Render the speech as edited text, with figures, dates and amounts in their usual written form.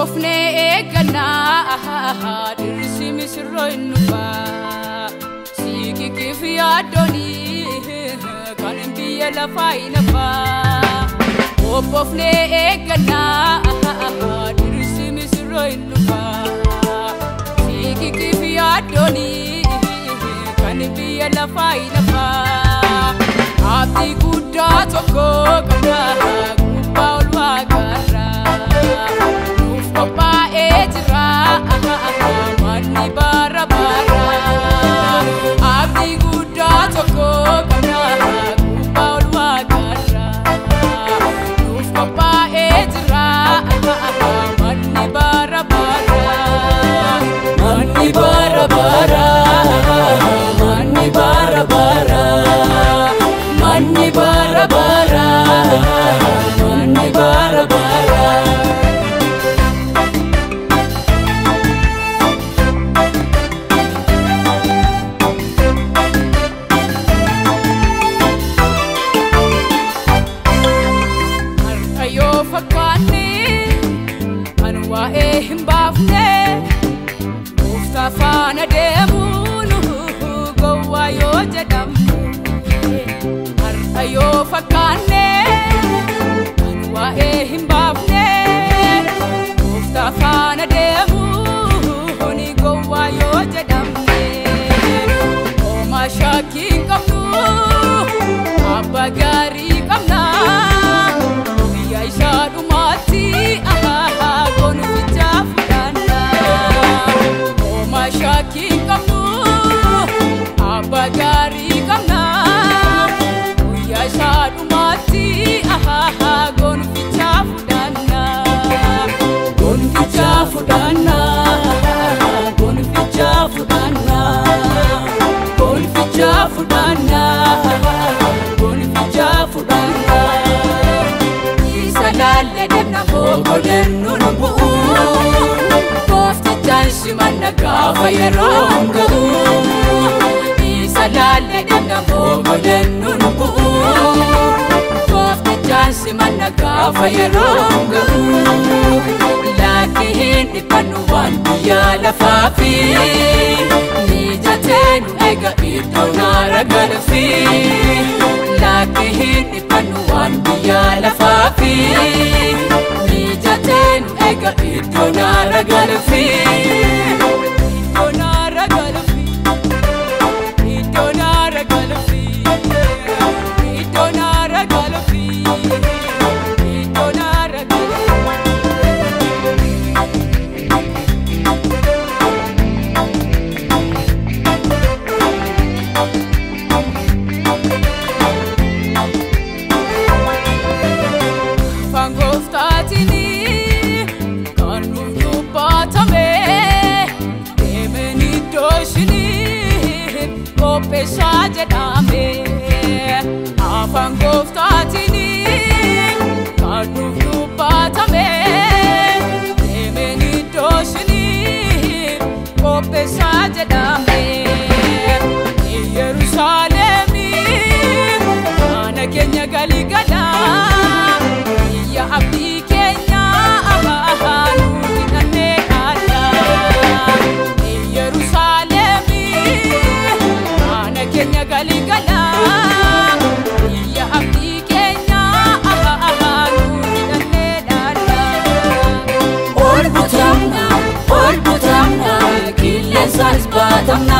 Ofne gana dirsi misro inuba sigi kifia doni kan biya la faina ba ofne gana dirsi misro inuba sigi kifia doni kan biya la faina ba abdi kuda toko kana kupaul wagara Papa ejra mani bara bara abdi guda toko kana kupaul wagara nuf papa ejra mani bara bara mani bara bara mani bara bara mani bara bara mani bara bara Fana demunu gowa yo jadam har ayo fakane anwa himbafne ufta fana demunu gowa yo jadam o mashaki kamnu abagari kamna ya ishadu mati gonu fichafu Shaki kamu abagari kamna uya shadu mati gon fichafu dana gon fichafu dana gon fichafu dana gon fichafu dana gon fichafu dana isalalle dana bogoden nunbu Shimana gafa yaronga isalalle dana bogoden nunbu kofta shimana gafa yaronga lakin ipanuwan biya lafafi nijatenu ega idonara galfi lakin ipanuwan biya lafafi nijatenu ega idonara galfi Peshaje dame afan goftatini kanu patame emeni doshini o peshaje dame Yerusalemi ana Kenya galigala ya abdi Kenya ahanu kinane ala Yerusalemi Kenya galigala ya abdi Kenya ahanu kinane ala Ol butamna kille sas batamna